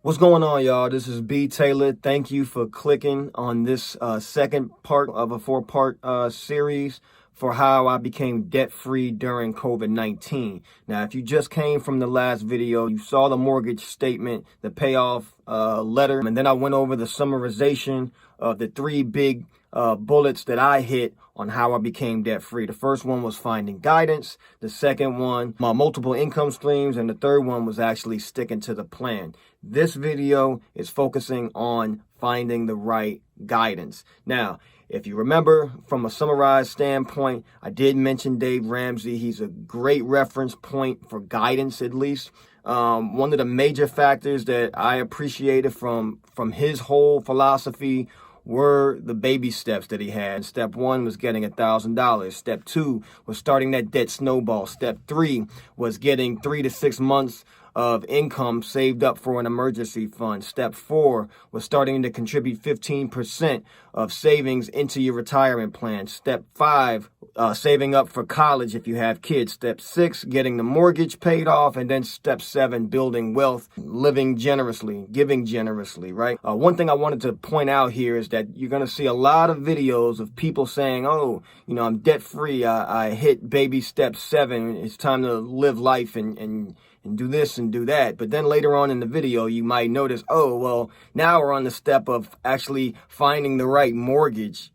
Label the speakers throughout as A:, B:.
A: What's going on, y'all? This is B. Taylor. Thank you for clicking on this second part of a four-part series for how I became debt-free during COVID-19. Now, if you just came from the last video, you saw the mortgage statement, the payoff letter, and then I went over the summarization of the three big bullets that I hit on how I became debt-free. The first one was finding guidance. The second one, my multiple income streams. And the third one was actually sticking to the plan. This video is focusing on finding the right guidance. Now, if you remember from a summarized standpoint, I did mention Dave Ramsey. He's a great reference point for guidance, at least. One of the major factors that I appreciated from his whole philosophy were the baby steps that he had. Step one was getting $1,000. Step two was starting that debt snowball. Step three was getting 3 to 6 months of income saved up for an emergency fund. Step four was starting to contribute 15% of savings into your retirement plan. Step five, saving up for college if you have kids. Step six, getting the mortgage paid off. And then step seven, building wealth, living generously, giving generously, right? One thing I wanted to point out here is that you're going to see a lot of videos of people saying, oh, I'm debt free. I hit baby step 7. It's time to live life and do this and do that. But then later on in the video, you might notice, oh, well, now we're on the step of actually finding the right mortgage.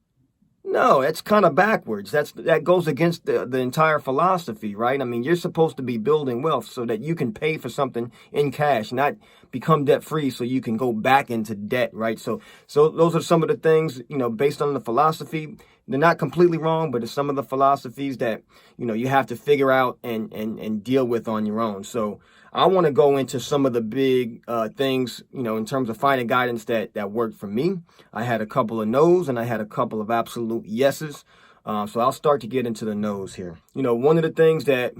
A: No, that's kind of backwards. That goes against the entire philosophy, right? I mean, you're supposed to be building wealth so that you can pay for something in cash, not become debt free so you can go back into debt, right? So those are some of the things, based on the philosophy. They're not completely wrong, but it's some of the philosophies that, you have to figure out and deal with on your own. So I want to go into some of the big things, in terms of finding guidance that worked for me. I had a couple of no's and I had a couple of absolute yeses. So I'll start to get into the no's here. One of the things that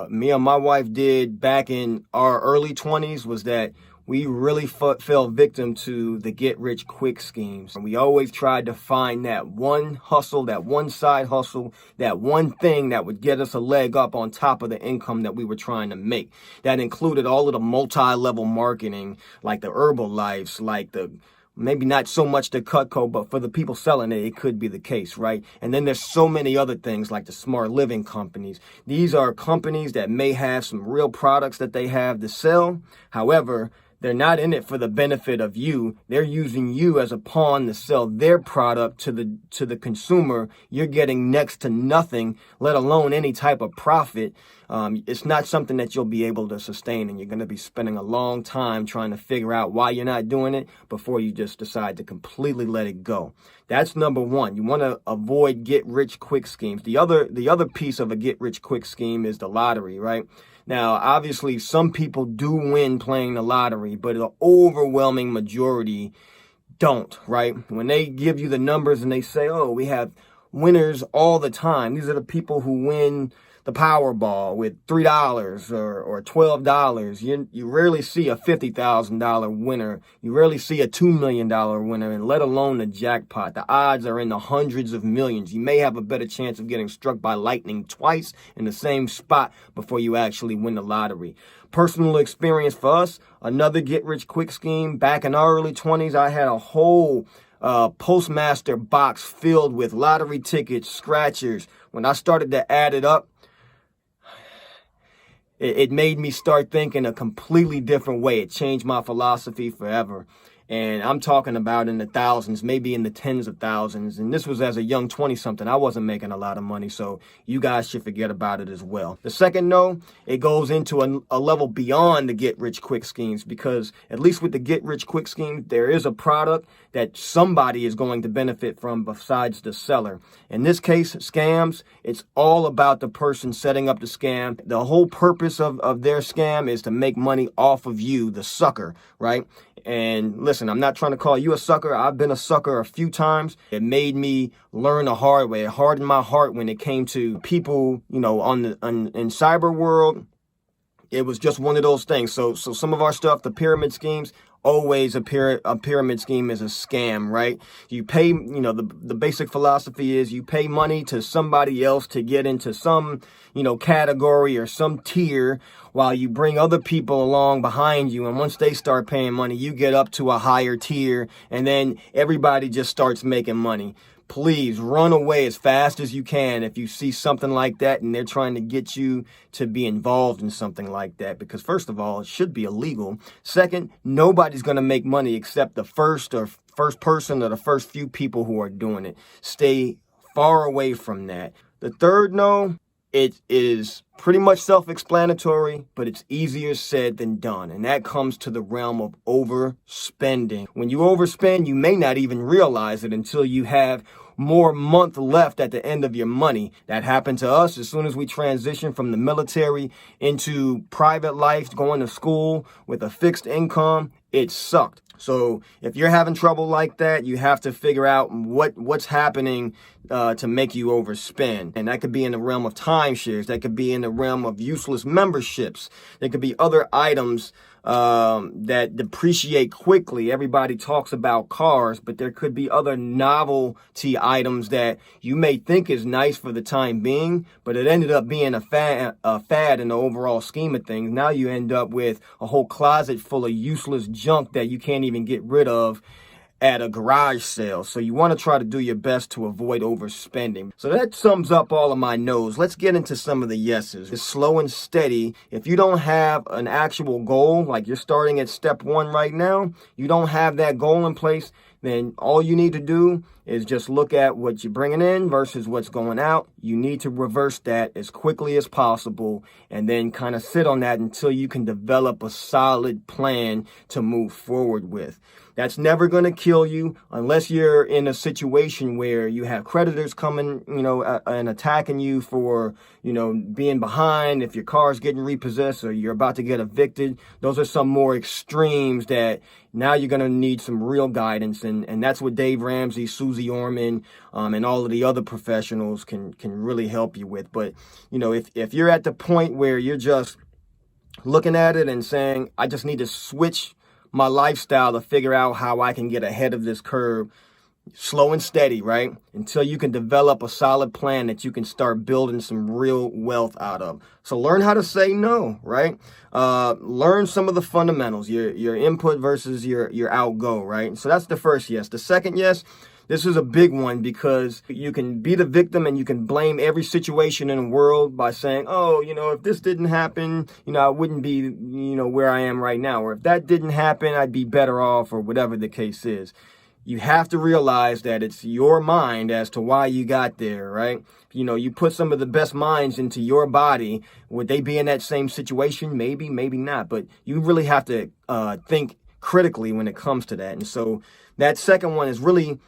A: me and my wife did back in our early 20s was that we really fell victim to the get-rich-quick schemes. And we always tried to find that one hustle, that one side hustle, that one thing that would get us a leg up on top of the income that we were trying to make. That included all of the multi-level marketing, like the Herbalifes, like maybe not so much the Cutco, but for the people selling it, it could be the case, right? And then there's so many other things like the smart living companies. These are companies that may have some real products that they have to sell. However, they're not in it for the benefit of you. They're using you as a pawn to sell their product to the consumer. You're getting next to nothing, let alone any type of profit. It's not something that you'll be able to sustain, and you're going to be spending a long time trying to figure out why you're not doing it before you just decide to completely let it go. That's number one. You want to avoid get-rich-quick schemes. The other piece of a get-rich-quick scheme is the lottery, right? Now, obviously, some people do win playing the lottery, but the overwhelming majority don't, right? When they give you the numbers and they say, oh, we have winners all the time. These are the people who win the Powerball with $3 or $12. You rarely see a $50,000 winner. You rarely see a $2 million winner, and let alone the jackpot. The odds are in the hundreds of millions. You may have a better chance of getting struck by lightning twice in the same spot before you actually win the lottery. Personal experience for us, another get-rich-quick scheme. Back in our early 20s, I had a whole Postmaster box filled with lottery tickets, scratchers. When I started to add it up, it made me start thinking a completely different way. It changed my philosophy forever. And I'm talking about in the thousands, maybe in the tens of thousands. And this was as a young 20-something. I wasn't making a lot of money, so you guys should forget about it as well. The second no, it goes into a level beyond the get-rich-quick schemes, because at least with the get-rich-quick scheme, there is a product that somebody is going to benefit from besides the seller. In this case, scams, it's all about the person setting up the scam. The whole purpose of their scam is to make money off of you, the sucker, right? And listen, I'm not trying to call you a sucker. I've been a sucker a few times. It made me learn the hard way. It hardened my heart when it came to people, in cyber world. It was just one of those things. So some of our stuff, the pyramid schemes, always a pyramid scheme is a scam, right? You pay, the basic philosophy is you pay money to somebody else to get into some, category or some tier, while you bring other people along behind you. And once they start paying money, you get up to a higher tier, and then everybody just starts making money. Please run away as fast as you can if you see something like that and they're trying to get you to be involved in something like that, because first of all, it should be illegal. Second, nobody's going to make money except the first person or the first few people who are doing it. Stay far away from that. The third no, it is pretty much self-explanatory, but it's easier said than done. And that comes to the realm of overspending. When you overspend, you may not even realize it until you have more month left at the end of your money. That happened to us as soon as we transitioned from the military into private life, going to school with a fixed income. It sucked. So if you're having trouble like that, you have to figure out what's happening to make you overspend. And that could be in the realm of timeshares. That could be in the realm of useless memberships. There could be other items that depreciate quickly. Everybody talks about cars, but there could be other novelty items that you may think is nice for the time being, but it ended up being a fad in the overall scheme of things. Now you end up with a whole closet full of useless junk that you can't even get rid of at a garage sale. So you want to try to do your best to avoid overspending. So that sums up all of my no's. Let's get into some of the yeses. It's slow and steady. If you don't have an actual goal, like you're starting at step 1 right now, you don't have that goal in place, then all you need to do is just look at what you're bringing in versus what's going out. You need to reverse that as quickly as possible and then kind of sit on that until you can develop a solid plan to move forward with. That's never going to kill you unless you're in a situation where you have creditors coming, and attacking you for, being behind, if your car's getting repossessed or you're about to get evicted. Those are some more extremes that now you're going to need some real guidance. And that's what Dave Ramsey, Susie Orman, and all of the other professionals can really help you with. But, if you're at the point where you're just looking at it and saying, I just need to switch my lifestyle to figure out how I can get ahead of this curve, slow and steady, right? Until you can develop a solid plan that you can start building some real wealth out of. So learn how to say no, right? Learn some of the fundamentals, your input versus your outgo, right? So that's the first yes. The second yes, this is a big one because you can be the victim and you can blame every situation in the world by saying, oh, if this didn't happen, I wouldn't be, where I am right now. Or if that didn't happen, I'd be better off, or whatever the case is. You have to realize that it's your mind as to why you got there, right? You put some of the best minds into your body. Would they be in that same situation? Maybe, maybe not. But you really have to think critically when it comes to that. And so that second one is really,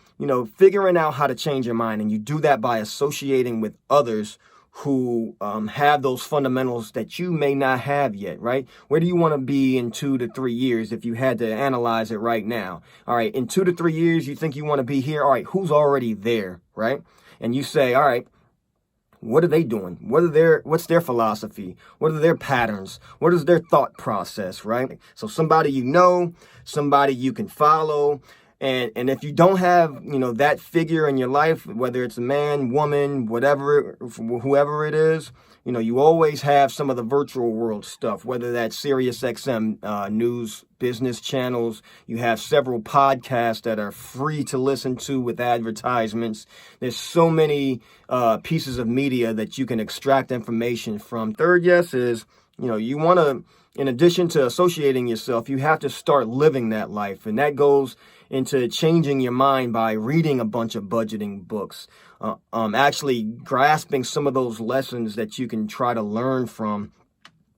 A: figuring out how to change your mind. And you do that by associating with others who have those fundamentals that you may not have yet, right? Where do you want to be in 2 to 3 years if you had to analyze it right now? All right, in 2 to 3 years, you think you want to be here? All right, who's already there, right? And you say, all right, what are they doing? What's their philosophy? What are their patterns? What is their thought process, right? So somebody somebody you can follow. And if you don't have, that figure in your life, whether it's a man, woman, whatever, whoever it is, you always have some of the virtual world stuff, whether that's Sirius XM news, business channels. You have several podcasts that are free to listen to with advertisements. There's so many pieces of media that you can extract information from. Third yes is, you want to, in addition to associating yourself, you have to start living that life. And that goes into changing your mind by reading a bunch of budgeting books, actually grasping some of those lessons that you can try to learn from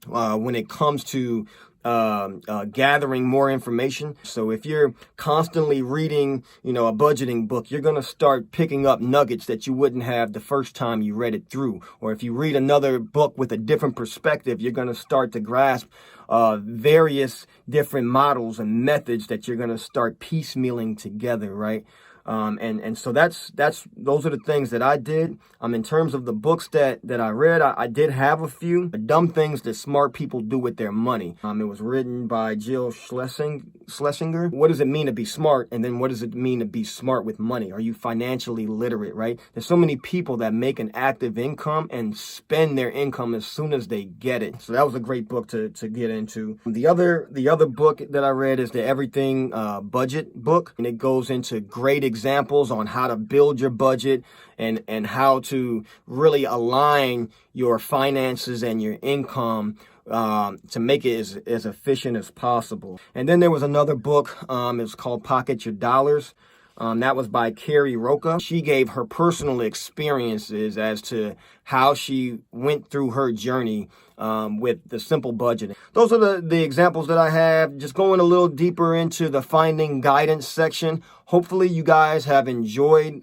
A: when it comes to gathering more information. So if you're constantly reading, a budgeting book, you're going to start picking up nuggets that you wouldn't have the first time you read it through. Or if you read another book with a different perspective, you're going to start to grasp various different models and methods that you're going to start piecemealing together, right? And so those are the things that I did. In terms of the books that I read, I did have a few dumb things that smart people do with their money. It was written by Jill Schlesinger. What does it mean to be smart? And then what does it mean to be smart with money? Are you financially literate, right? There's so many people that make an active income and spend their income as soon as they get it. So that was a great book to get into. The other book that I read is the Everything Budget book, and it goes into great examples on how to build your budget and how to really align your finances and your income to make it as efficient as possible. And then there was another book. It's called Pocket Your Dollars. That was by Carrie Roca. She gave her personal experiences as to how she went through her journey with the simple budgeting. Those are the examples that I have. Just going a little deeper into the finding guidance section. Hopefully you guys have enjoyed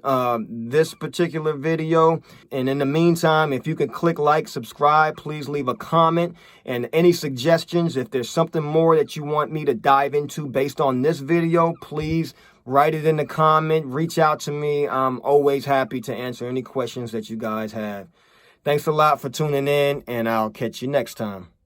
A: this particular video. And in the meantime, if you could click like, subscribe, please leave a comment. And any suggestions, if there's something more that you want me to dive into based on this video, please write it in the comment. Reach out to me. I'm always happy to answer any questions that you guys have. Thanks a lot for tuning in, and I'll catch you next time.